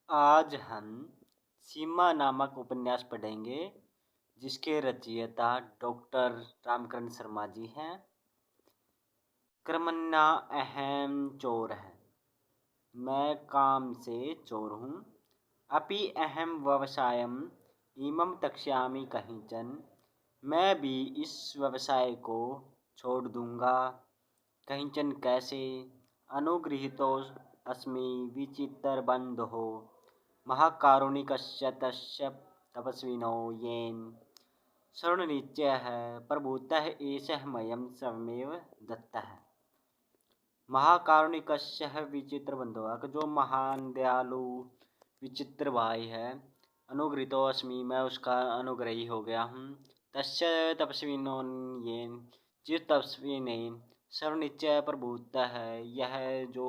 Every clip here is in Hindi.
आज हम सीमा नामक उपन्यास पढ़ेंगे जिसके रचयिता डॉक्टर रामकरण शर्मा जी हैं। कर्मण्या अहम चोर है, मैं काम से चोर हूँ। अपि अहम व्यवसायम इमं तक्ष्यामि कहिंचन, मैं भी इस व्यवसाय को छोड़ दूंगा। कहिंचन कैसे? अनुगृहीतो अस्मि विचित्रबन्धो, महाकारुणिकस्य तस्य तपस्विनो येन शरणनिश्चयः प्रभूतः एषः मह्यं स्वयमेव दत्तः। महाकारुणिकस्य विचित्रबन्धो, जो महान दयालु विचित्र भाई है। अनुगृहीतो अस्मि, मैं उसका अनुग्रही हो गया हूँ। तस्य तपस्विनो येन, जिस तपस्वी ने शरणनिश्चय प्रभूतः है, यह जो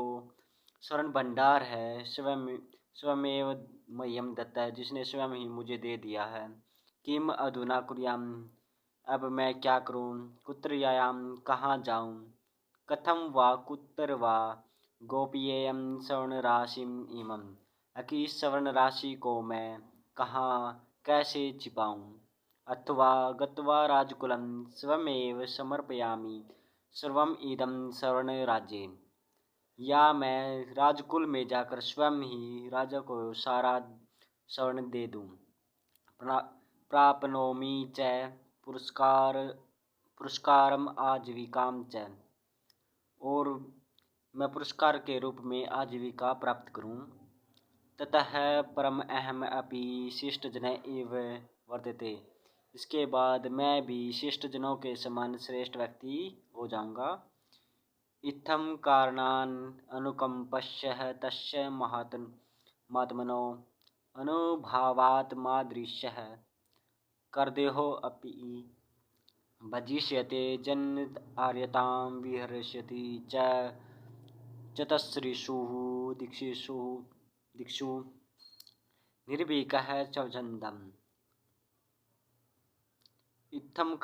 स्वर्ण भंडार है, स्वयमेव मह्यं दत्ता है, जिसने स्वयं ही मुझे दे दिया है। किम अधुना कुर्याम, अब मैं क्या करूं? कुत्र यायाम, कहाँ जाऊं? कथम वा कुत्र वा गोपयेयं स्वर्ण राशिम इमं, कि इस स्वर्ण राशि को मैं कहाँ कैसे छिपाऊं? अथवा गत्वा राजकुलं स्वयमेव समर्पयामि सर्वम इदं स्वर्ण राज्ये, या मैं राजकुल में जाकर स्वयं ही राजा को सारा स्वर्ण दे दूं। प्राप्नोमि च पुरस्कारम आजीविकाम च, और मैं पुरस्कार के रूप में आजीविका प्राप्त करूं। ततः परम अहम अपि शिष्टजनः इव वर्तते, इसके बाद मैं भी शिष्टजनों के समान श्रेष्ठ व्यक्ति हो जाऊंगा। इत्थं कारणान् अनुकम्पश्यः तस्य महात्मनो अनुभावात् मादृश्यः कर्देहो अपि भजिष्यते जन आर्यतां विहरिष्यति च चतस्रिषु दिक्षु निर्भीकः स्वच्छन्दम्। इत्थम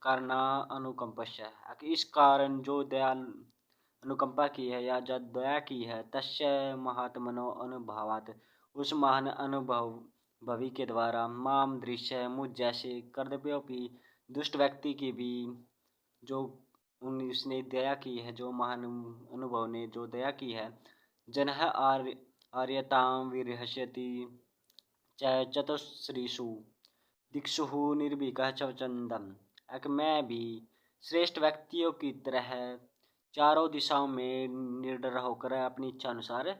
करना अनुकंपस्य, इस कारण जो दयाल अनुकंपा की है या जो दया की है, तस्य महात्मनो अनुभवात, उस महान अनुभवी के द्वारा, माम दृश्य, मुझ जैसे, कर्तव्योपि, दुष्ट व्यक्ति की भी जो उसने दया की है, जो महान अनुभव ने जो दया की है, जनः आर्यतां विरहस्यति च चतुस्रीषु दिक्षु निर्भीकः स्वच्छन्दम्, मैं भी श्रेष्ठ व्यक्तियों की तरह चारों दिशाओं में निर्डर होकर अपनी इच्छा अनुसार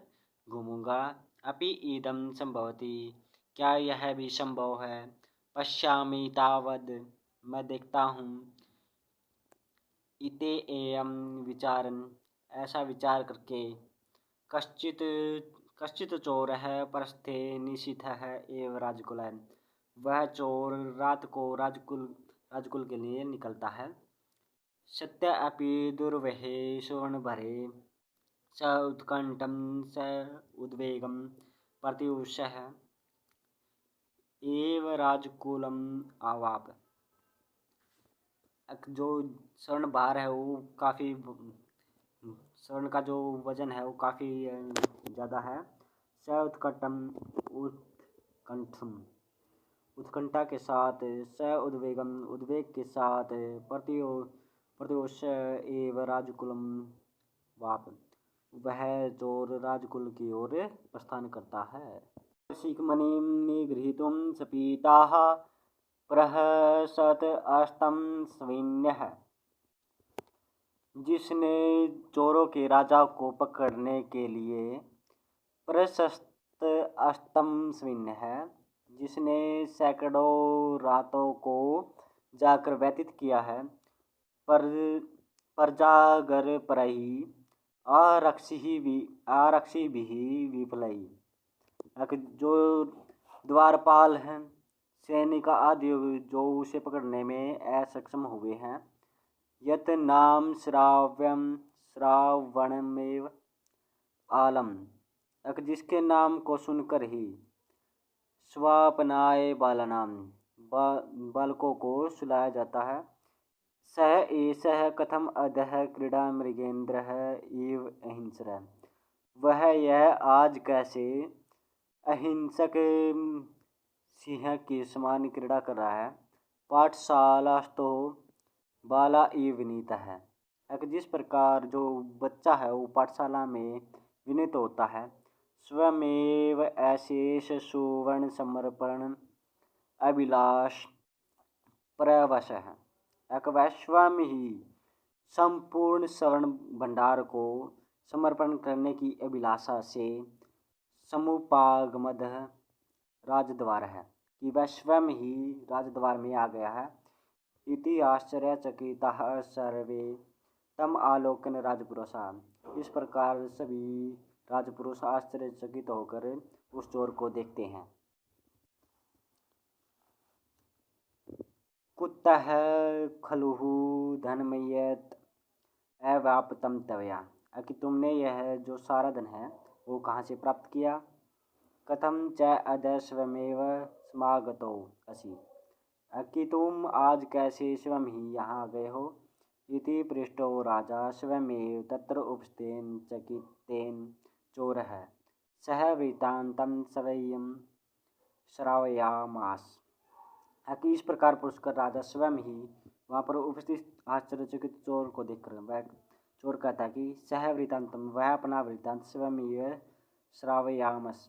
घूमूंगा। अपि इदं संभवति, क्या यह भी संभव है? पश्यामि तावद्, मैं देखता हूँ। इते एयं विचारन्, ऐसा विचार करके, कश्चित् चोरः परस्थे निशीथः एव राजकुलाय, वह चोर रात को राजकुल के लिए निकलता है। सत्य अपि दुर्वहे सुवर्णभरे, स उत्कंठं स उद्वेगं प्रत्युषः एव राजकुलम आवाप, जो स्वर्ण भार है वो काफ़ी, स्वर्ण का जो वजन है वो काफ़ी ज़्यादा है। स उत्कंठम, उत्कंठा के साथ, स उद्वेगम, उद्वेग के साथ, प्रत्युष एव राजकुलम वाप, वह चोर राजकुल की ओर प्रस्थान करता है। शिखमणिं निगृहीतुं सपीताः प्रहसत अस्तं सविन्यः, जिसने चोरों के राजा को पकड़ने के लिए प्रशस्त अस्तम सविन्य है, जिसने सैकड़ों रातों को जाकर व्यतीत किया है, पर जागर परहि आरक्षी भी विफलई, जो द्वारपाल हैं, सैनिक आदि जो उसे पकड़ने में असक्षम हुए हैं। यत नाम श्रावणमेव आलम, जिसके नाम को सुनकर ही स्वापनाय बालनाम, बालकों को सुलाया जाता है। सह एषः कथम अधः क्रीड़ा मृगेन्द्रः इव अहिंसरः, वह यह आज कैसे अहिंसक सिंह की समान क्रीड़ा कर रहा है। पाठशाला तो बाला एव विनीत है। जिस प्रकार जो बच्चा है वो पाठशाला में विनीत होता है, स्वमेव अशेष सुवर्ण समर्पण अभिलाष परवश है। वह स्वयं ही संपूर्ण स्वर्ण भंडार को समर्पण करने की अभिलाषा से समुपागमद राजद्वार है, कि वह स्वयं ही राजद्वार में आ गया है। इति आश्चर्यचकिताः सर्वे तम आलोकन राजपुरुषा। इस प्रकार सभी राजपुरुष आश्चर्यचकित होकर उस चोर को देखते हैं। कुतः खलुः धनमयत् अवाप्तं तवया। कि तुमने यह जो सारा धन है वो कहाँ से प्राप्त किया। कथं च अद्य स्वयमेव समागतो असि। कि तुम आज कैसे स्वयं ही यहाँ आ गए हो। इति पृष्ठो राजा स्वयमेव तत्र उपस्थितेन चकितेन चोरः सह वृत्तान्तं स्वयं श्रावयामास। कि इस प्रकार पुरस्कार राजा स्वयं ही वहाँ पर उपस्थित आश्चर्यचकित चोर को देखकर वह चोर कहता है कि सह वृत्तांतम, वह अपना वृत्तांत स्वयं ही श्रावयामस,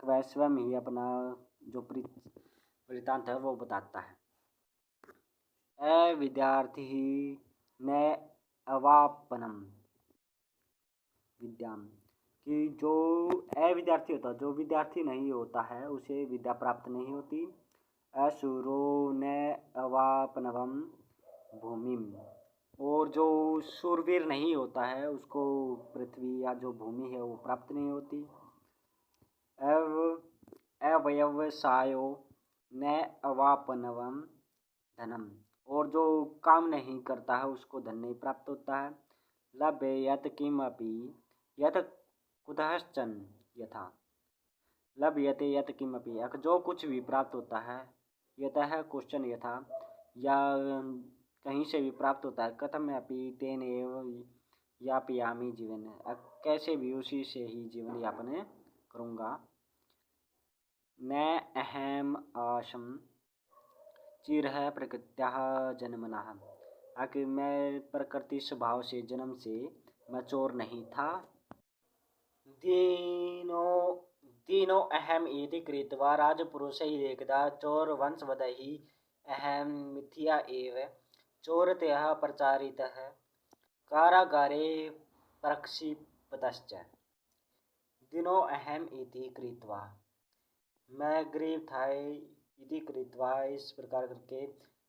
वह स्वयं ही अपना जो वृत्तांत है वो बताता है। विद्यार्थी न अवापनम विद्याम। कि जो अविद्यार्थी होता है, जो विद्यार्थी नहीं होता है, उसे विद्या प्राप्त नहीं होती। अशूरो न अवापनवम भूमिम। और जो शूरवीर नहीं होता है उसको पृथ्वी या जो भूमि है वो प्राप्त नहीं होती। अव्यवसायो न अवापनवम धनम। और जो काम नहीं करता है उसको धन नहीं प्राप्त होता है। लभ्येत किमपि यत कुतश्चन यथा। लभ्यते यत किमपि, जो कुछ भी प्राप्त होता है, यतः क्वेश्चन यथा, या कहीं से भी प्राप्त होता है। कथम अपि तेन एव यापयामि जीवन, कैसे भी उसी से ही जीवन यापन करूँगा। न अहम आशम चिरः प्रकृत्याः जन्मनः। कि मैं प्रकृति स्वभाव से जन्म से मैं चोर नहीं था। दीनो अहम इति कृत्वा राजपुरुषैः एकदा चोरवंशवदैः अहम मिथ्या एव चोरतया प्रचारितः कारागारे प्रक्षिप्तश्च। दिनो अहम इति कृत्वा, मैं गरीब था इति कृत्वा, इस प्रकार करके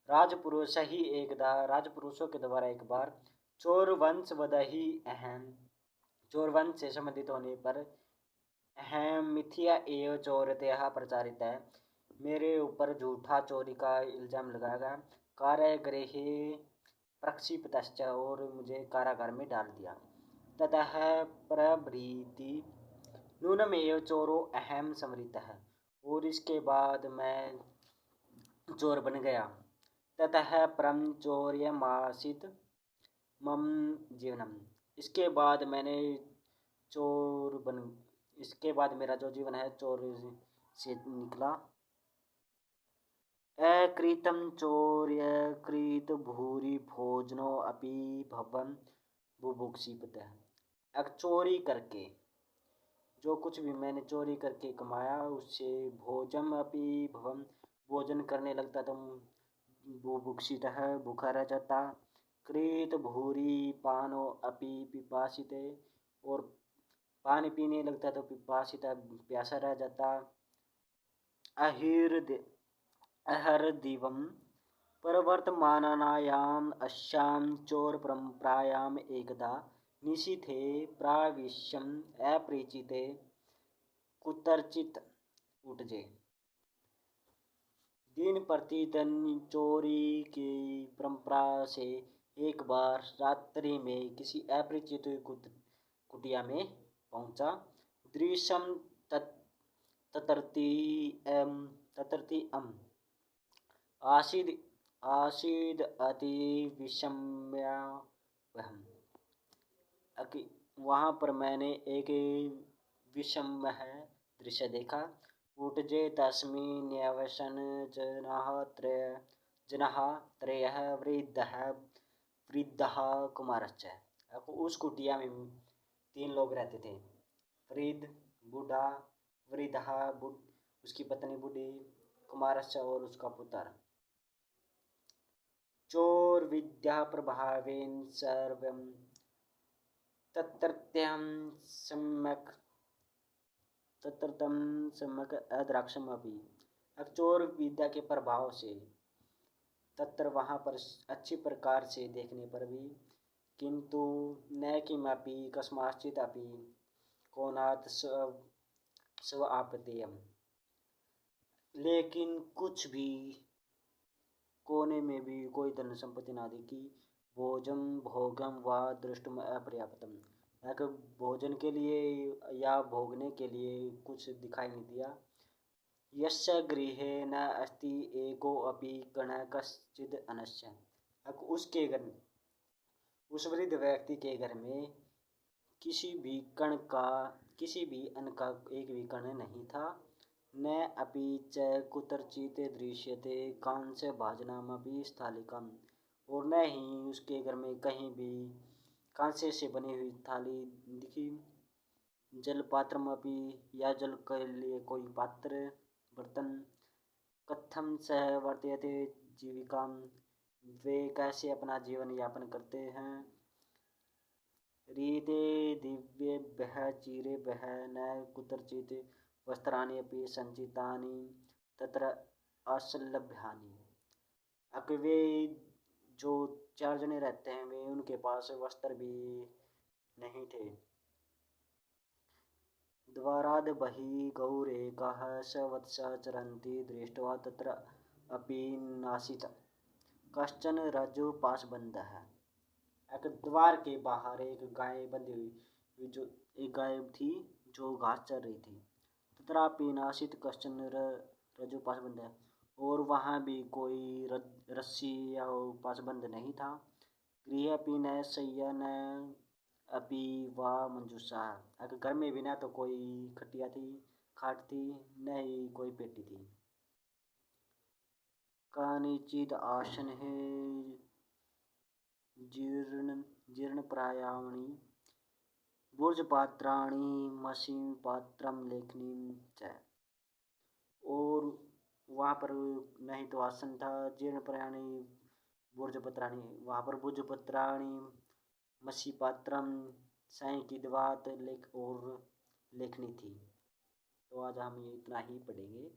राजपुरुष ही एकदा, राजपुरुषों के द्वारा एक बार, चोरवंशवदैः अहम, चोरवंश से संबंधित होने पर, अहम मिथ्या एव चोरतया प्रचारित है, मेरे ऊपर झूठा चोरी का इल्जाम लगाया गया। कारागृहे प्रक्षिप्तश्च, और मुझे कारागार में डाल दिया। ततः प्रभृति नूनमेव चोरो अहम स्मृतः, और इसके बाद मैं चोर बन गया। ततः परम चौर्यमासीत् मम जीवनम, इसके बाद मैंने इसके बाद मेरा जो जीवन है चोर से निकला। अकृतं चौर्य कृत भूरि भोजनो अपि भवम बुभुक्षिपतः। चोरी करके, जो कुछ भी मैंने चोरी करके कमाया उससे भोजन अपि भवम, भोजन करने लगता तो बुभुक्षितः, भूखा रह जाता। कृत भूरि पानो अपि पिपासिते, और पानी पीने लगता तो पिपासिता, प्यासा रह जाता। अहर्दिवम प्रवर्तमानायाम अस्याम चोर परंपरायाम एकदा निशीथे प्राविश्यम अपरिचिते कुतर्चित उठजे। दिन प्रतिदिन चोरी की परंपरा से एक बार रात्रि में किसी अपरिचित कुटिया में पहुंचा। दृश्यम ततरती आसीद अति विषम्यावहम। वहाँ पर मैंने एक विषम है दृश्य देखा। ऊटजे तस्मिन्यवसन जनः त्रयः वृद्धः कुमारश्च। अब उस कुटिया में 3 लोग रहते थे। वृद्ध, बूढ़ा, वृद्धः उसकी पत्नी बूढ़ी, कुमारश्च और उसका पुत्र। चोरविद्या प्रभावेन सर्वं तत्रत्यं सम्यक् अद्राक्षमपि। अब चोर विद्या के प्रभाव से तत्र वहाँ पर अच्छी प्रकार से देखने पर भी, किंतु न किमपि कस्माश्चिदपि कोणात् स्व आपतेयम्, लेकिन कुछ भी कोने में भी कोई धन संपत्ति ना दिखी। भोजन भोगम व दृष्टुम अपर्याप्तम, भोजन के लिए या भोगने के लिए कुछ दिखाई नहीं दिया। यस्य गृहे न अस्ति एको अपि कणः कश्चिद् अन्नस्य। अब उसके घर में, उस वृद्ध व्यक्ति के घर में किसी भी अन्न का एक भी कण नहीं था। न अपि च कुत्रचित् दृश्यते कांस्यभाजनमपि स्थालिकाम्, और न ही उसके घर में कहीं भी कांसे से बनी हुई थाली दिखी। जलपात्रमपि, या जल के लिए कोई पात्र बर्तन। कथं सः वर्तयते जीविकाम्, वे कैसे अपना जीवन यापन करते हैं। रीते दिव्येभ्यः चिरेभ्यः न कुत्रचित् वस्त्राणि अपि सञ्चितानि तत्र असलभ्यानि। वे जो 4 जने रहते हैं, वे उनके पास वस्त्र भी नहीं थे। द्वाराद् बहिः गौरेकः सवत्सः चरन्ति दृष्ट्वा तत्र अपि नासीत् कश्चन रज्जुपाशबन्धः। द्वार के बाहर एक गाय बंधी हुई, जो एक गाय थी जो घास चर रही थी। तत्रापि नासीत् कश्चन रज्जुपाशबन्धः, और वहाँ भी कोई रस्सी या पाशबंध नहीं था। गृहे अपि न शय्या न अपि वा मंजूषा। अगर घर में भी ना तो कोई खटिया थी, खाट थी, न ही कोई पेटी थी। कानिचिद् आसने जीर्णप्रायाणि भोजपात्राणि मषीपात्रं लेखनीं च। और वहाँ पर नहीं तो आसन था, जीर्णप्रायाणि भोजपत्राणि, वहाँ पर भोजपत्राणि मषीपात्रम साई की दवात और लेखनी थी। तो आज हम ये इतना ही पढ़ेंगे।